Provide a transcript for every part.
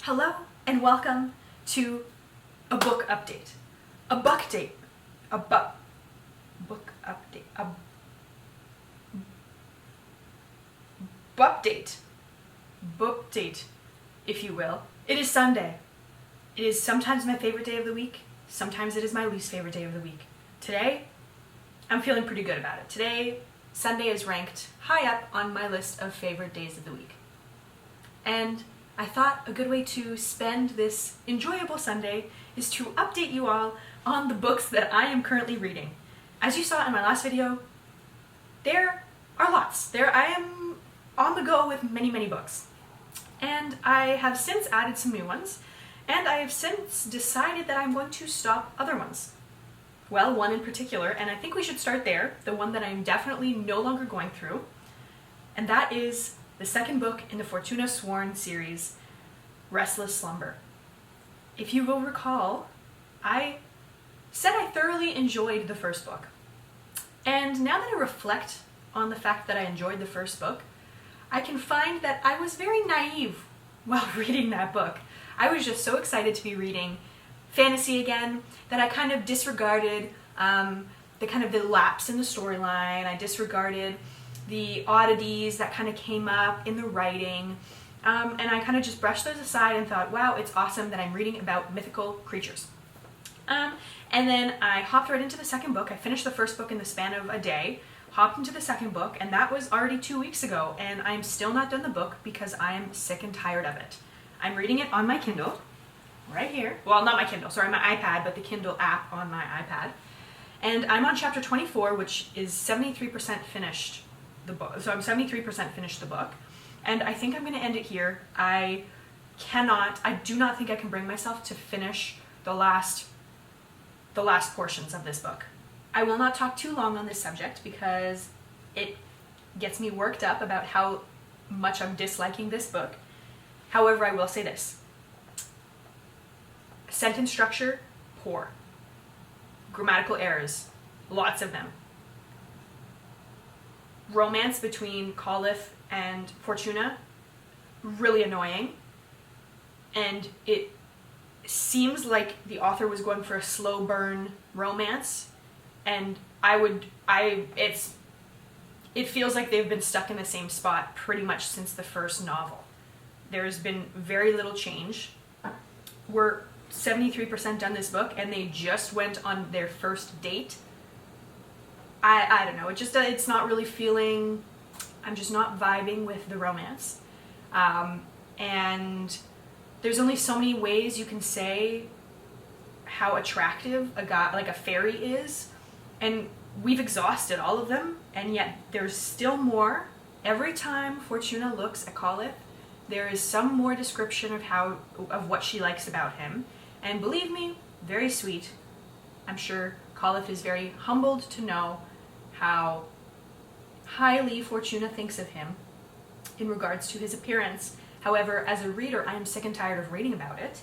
Hello and welcome to a book update. A book update. Book date, if you will. It is Sunday. It is sometimes my favorite day of the week. Sometimes it is my least favorite day of the week. Today, I'm feeling pretty good about it. Today, Sunday is ranked high up on my list of favorite days of the week. And I thought a good way to spend this enjoyable Sunday is to update you all on the books that I am currently reading. As you saw in my last video, there are lots. I am on the go with many books. And I have since added some new ones, and I have since decided that I'm going to stop other ones. Well, one in particular, and I think we should start there, the one that I'm definitely no longer going through, and that is the second book in the Fortuna Sworn series, Restless, Slumber. If you will recall, I said I thoroughly enjoyed the first book. And now that I reflect on the fact that I enjoyed the first book, I can find that I was very naive while reading that book. I was just so excited to be reading fantasy again that I kind of disregarded the lapse in the storyline. I disregarded the oddities that kind of came up in the writing, and I kind of just brushed those aside and thought, wow, it's awesome that I'm reading about mythical creatures. And then I hopped right into the second book. I finished the first book in the span of a day, hopped into the second book, and that was already 2 weeks ago, and I'm still not done the book because I am sick and tired of it. I'm reading it on my Kindle, right here. Well, not my Kindle, sorry, my iPad, but the Kindle app on my iPad. And I'm on chapter 24, which is 73% finished the book. So I'm 73% finished the book, and I think I'm going to end it here. I do not think I can bring myself to finish the last portions of this book. I will not talk too long on this subject because it gets me worked up about how much I'm disliking this book. However, I will say this. Sentence structure, poor. Grammatical errors, lots of them. Romance between Caliph and Fortuna, really annoying. And it seems like the author was going for a slow burn romance, and it feels like they've been stuck in the same spot pretty much since the first novel. There's been very little change. We're 73% done this book, and they just went on their first date. I don't know, it's not really feeling, I'm just not vibing with the romance. And there's only so many ways you can say how attractive a guy, like a fairy, is, and we've exhausted all of them, and yet there's still more. Every time Fortuna looks at Caliph, there is some more description of what she likes about him, and believe me, very sweet. I'm sure Caliph is very humbled to know how highly Fortuna thinks of him in regards to his appearance. However, as a reader, I am sick and tired of reading about it.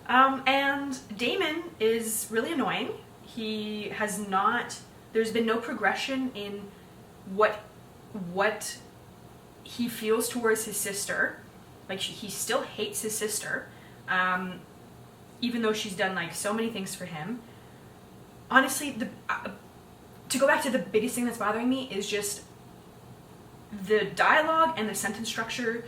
And Damon is really annoying. There's been no progression in what he feels towards his sister. Like, he still hates his sister, even though she's done like so many things for him. Honestly, to go back to the biggest thing that's bothering me is just the dialogue and the sentence structure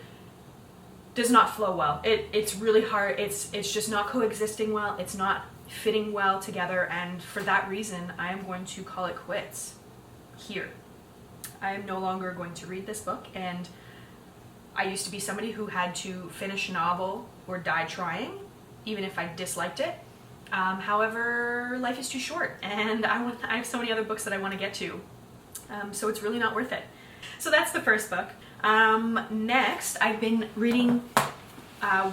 does not flow well. It's really hard. It's just not coexisting well. It's not fitting well together, and for that reason, I am going to call it quits here. I am no longer going to read this book, and I used to be somebody who had to finish a novel or die trying, even if I disliked it. However, life is too short, and I have so many other books that I want to get to, so it's really not worth it. So that's the first book. Next, I've been reading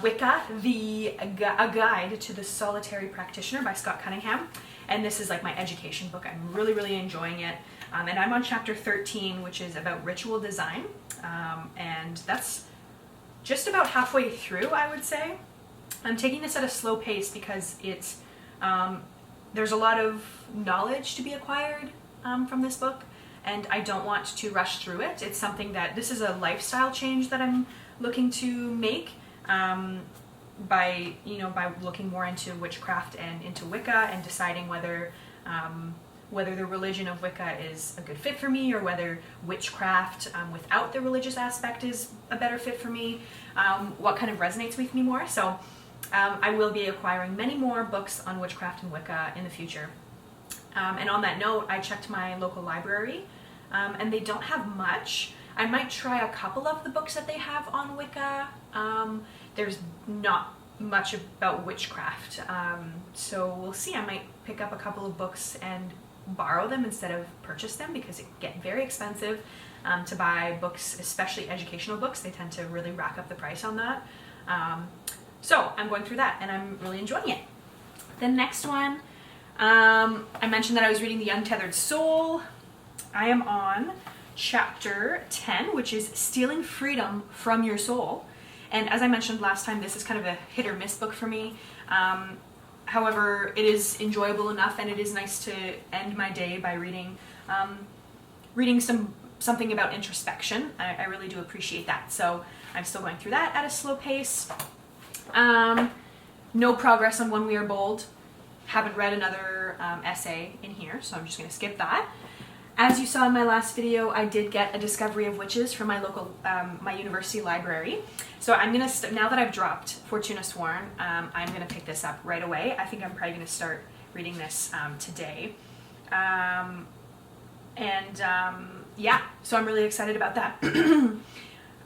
Wicca, a Guide to the Solitary Practitioner by Cunningham, and this is like my education book. I'm really enjoying it, and I'm on chapter 13, which is about ritual design, and that's just about halfway through, I would say. I'm taking this at a slow pace because there's a lot of knowledge to be acquired from this book, and I don't want to rush through it. This is a lifestyle change that I'm looking to make, by looking more into witchcraft and into Wicca and deciding whether the religion of Wicca is a good fit for me, or whether witchcraft without the religious aspect is a better fit for me, what kind of resonates with me more. So I will be acquiring many more books on witchcraft and Wicca in the future. And on that note, I checked my local library, and they don't have much. I might try a couple of the books that they have on Wicca. There's not much about witchcraft, so we'll see. I might pick up a couple of books and borrow them instead of purchase them, because it get very expensive to buy books, especially educational books. They tend to really rack up the price on that. So I'm going through that and I'm really enjoying it. The next one, I mentioned that I was reading The Untethered Soul. I am on chapter 10, which is Stealing Freedom from Your Soul. And as I mentioned last time, this is kind of a hit or miss book for me. However, it is enjoyable enough, and it is nice to end my day by reading something about introspection. I really do appreciate that. So I'm still going through that at a slow pace. No progress on When We Are Bold. Haven't read another essay in here, so I'm just going to skip that. As you saw in my last video, I did get A Discovery of Witches from my local, my university library. So I'm going to, now that I've dropped Fortuna Sworn, I'm going to pick this up right away. I think I'm probably going to start reading this today. Yeah, so I'm really excited about that.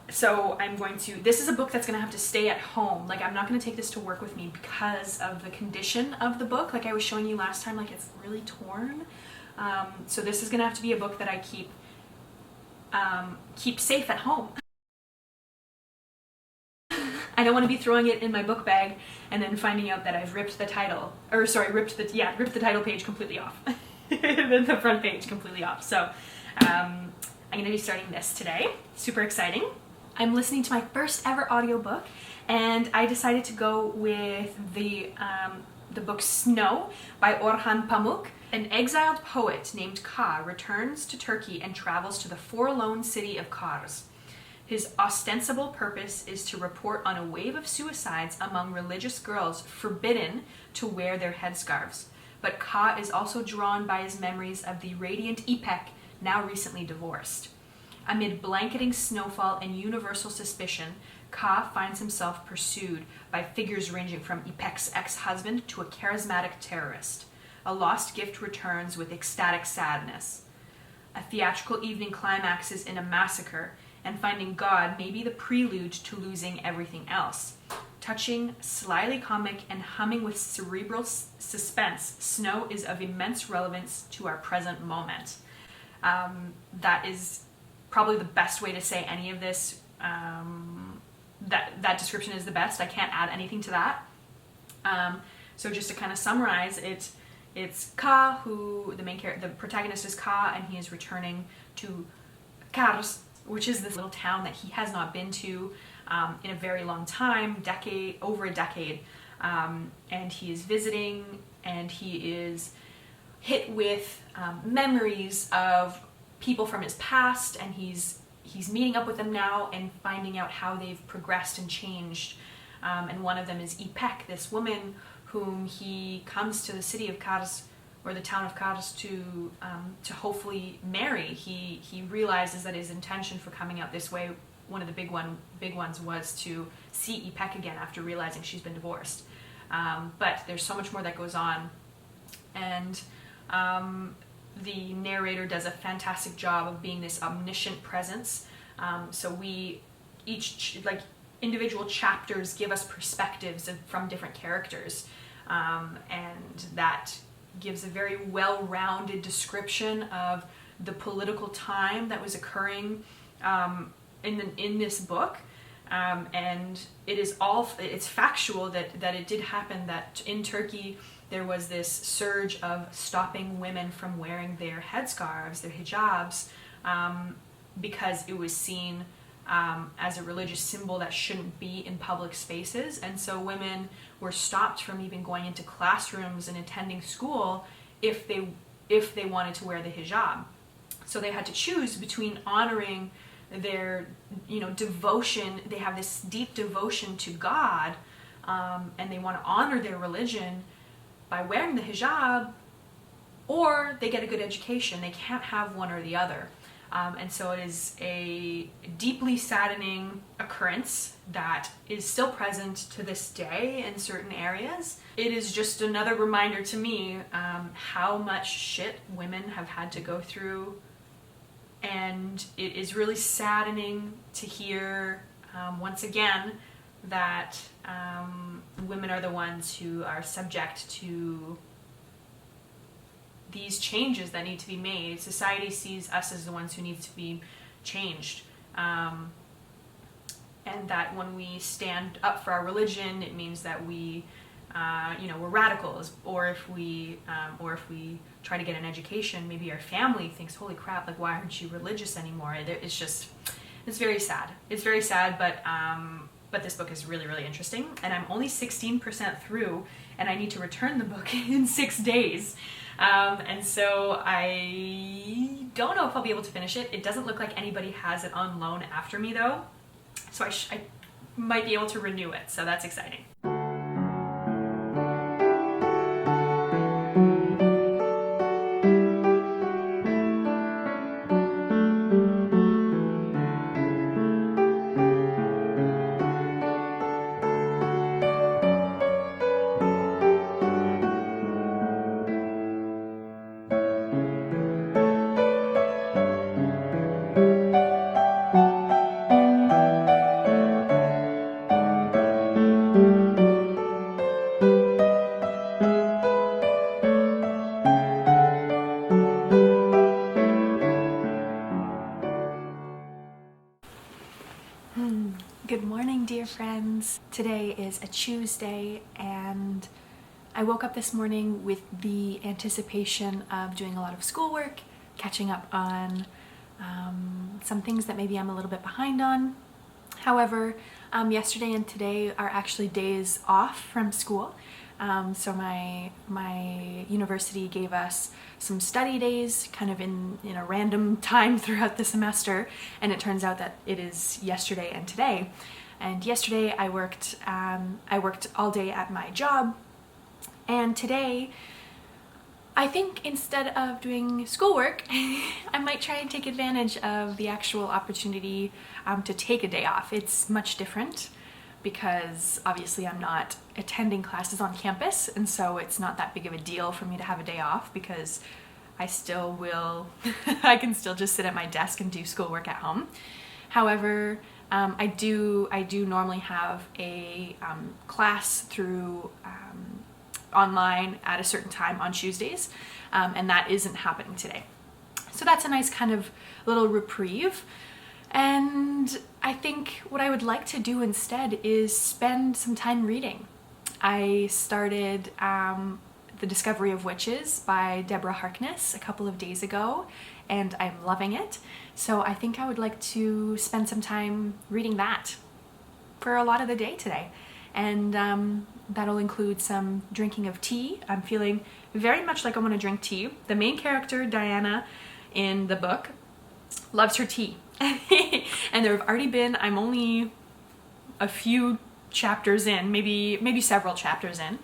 So I'm going to, this is a book that's going to have to stay at home. Like, I'm not going to take this to work with me because of the condition of the book. Like I was showing you last time, like it's really torn. So this is going to have to be a book that I keep safe at home. I don't want to be throwing it in my book bag and then finding out that I've ripped the title, or sorry, ripped the title page completely off. The front page completely off. So I'm going to be starting this today. Super exciting. I'm listening to my first ever audiobook, and I decided to go with the book Snow by Orhan Pamuk. An exiled poet named Ka returns to Turkey and travels to the forlorn city of Kars. His ostensible purpose is to report on a wave of suicides among religious girls forbidden to wear their headscarves. But Ka is also drawn by his memories of the radiant İpek, now recently divorced. Amid blanketing snowfall and universal suspicion, Ka finds himself pursued by figures ranging from İpek's ex-husband to a charismatic terrorist. A lost gift returns with ecstatic sadness. A theatrical evening climaxes in a massacre, and finding God may be the prelude to losing everything else. Touching, slyly comic, and humming with cerebral suspense, Snow is of immense relevance to our present moment. That is probably the best way to say any of this. That description is the best. I can't add anything to that. So just to kind of summarize, it's Ka, who the protagonist is Ka, and he is returning to Kars, which is this little town that he has not been to in a very long time, over a decade. And he is visiting, and he is hit with memories of people from his past, and he's meeting up with them now and finding out how they've progressed and changed. And one of them is İpek, this woman whom he comes to the city of Kars, or the town of Kars, to hopefully marry. He realizes that his intention for coming out this way, one of the big ones, was to see İpek again after realizing she's been divorced. But there's so much more that goes on, and the narrator does a fantastic job of being this omniscient presence. So individual chapters give us perspectives from different characters, and that gives a very well-rounded description of the political time that was occurring in this book. And it's factual that it did happen, that in Turkey there was this surge of stopping women from wearing their headscarves, their hijabs, because it was seen as a religious symbol that shouldn't be in public spaces. And so women were stopped from even going into classrooms and attending school if they wanted to wear the hijab. So they had to choose between honoring their devotion. They have this deep devotion to God, and they want to honor their religion by wearing the hijab, or they get a good education. They can't have one or the other. And so it is a deeply saddening occurrence that is still present to this day in certain areas. It is just another reminder to me how much shit women have had to go through. And it is really saddening to hear, once again, that women are the ones who are subject to these changes that need to be made. Society sees us as the ones who need to be changed. And that when we stand up for our religion, it means that we, we're radicals. Or if we try to get an education, maybe our family thinks, holy crap, like, why aren't you religious anymore? It's very sad. It's very sad, but this book is really, really interesting. And I'm only 16% through, and I need to return the book in 6 days. And so I don't know if I'll be able to finish it. It doesn't look like anybody has it on loan after me, though. So I might be able to renew it. So that's exciting. Good morning, dear friends. Today is a Tuesday, and I woke up this morning with the anticipation of doing a lot of schoolwork, catching up on some things that maybe I'm a little bit behind on. However, yesterday and today are actually days off from school. So my university gave us some study days kind of in a random time throughout the semester, and it turns out that it is yesterday and today. And yesterday I worked all day at my job, and today I think instead of doing schoolwork, I might try and take advantage of the actual opportunity to take a day off. It's much different, because obviously I'm not attending classes on campus, and so it's not that big of a deal for me to have a day off, because I still will, I can still just sit at my desk and do schoolwork at home. However, I do normally have a class through online at a certain time on Tuesdays, and that isn't happening today. So that's a nice kind of little reprieve. And I think what I would like to do instead is spend some time reading. I started The Discovery of Witches by Deborah Harkness a couple of days ago, and I'm loving it. So I think I would like to spend some time reading that for a lot of the day today. And that'll include some drinking of tea. I'm feeling very much like I want to drink tea. The main character, Diana, in the book, loves her tea. And there have already been, I'm only a few chapters in, maybe several chapters in,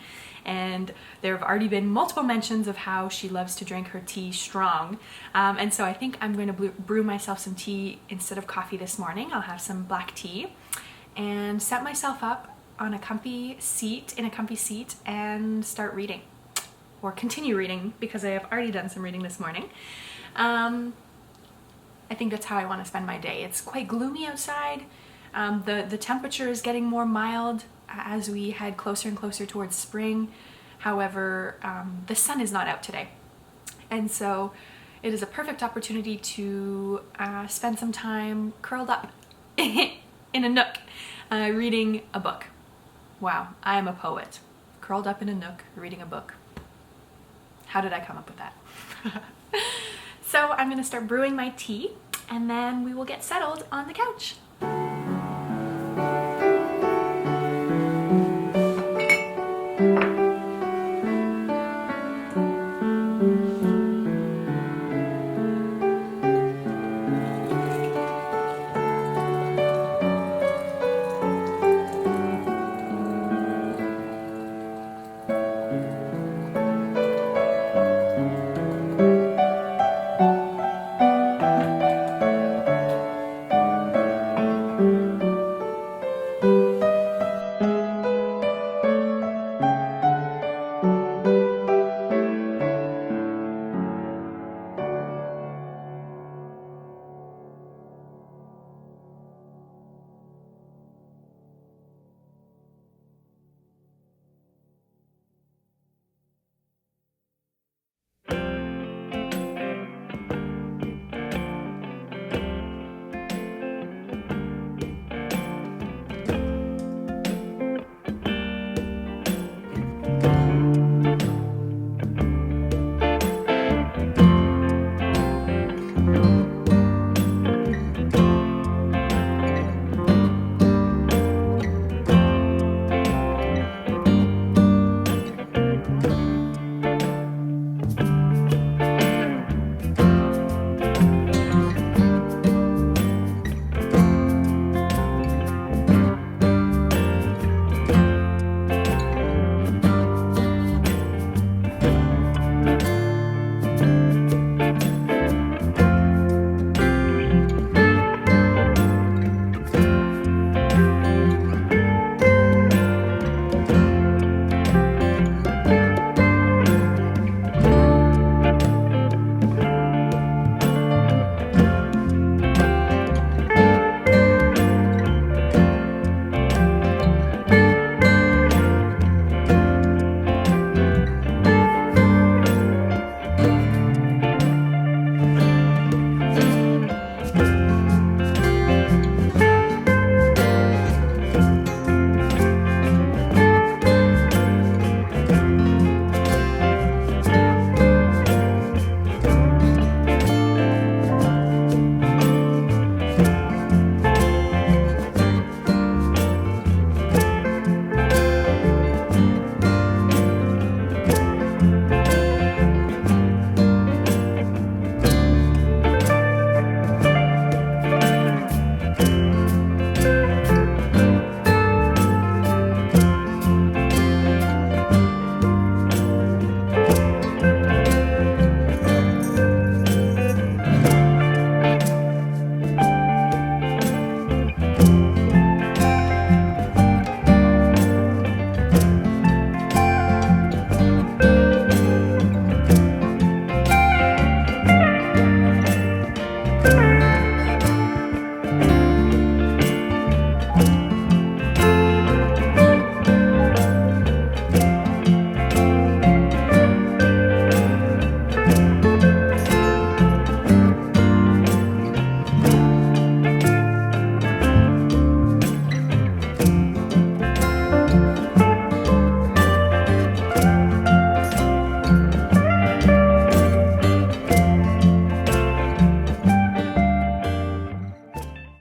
and there have already been multiple mentions of how she loves to drink her tea strong. And so I think I'm going to brew myself some tea instead of coffee this morning. I'll have some black tea and set myself up on a comfy seat, and start reading, or continue reading, because I have already done some reading this morning. I think that's how I want to spend my day. It's quite gloomy outside. The temperature is getting more mild as we head closer and closer towards spring. However, the sun is not out today. And so it is a perfect opportunity to spend some time curled up in a nook, reading a book. Wow, I am a poet. Curled up in a nook, reading a book. How did I come up with that? So I'm going to start brewing my tea, and then we will get settled on the couch.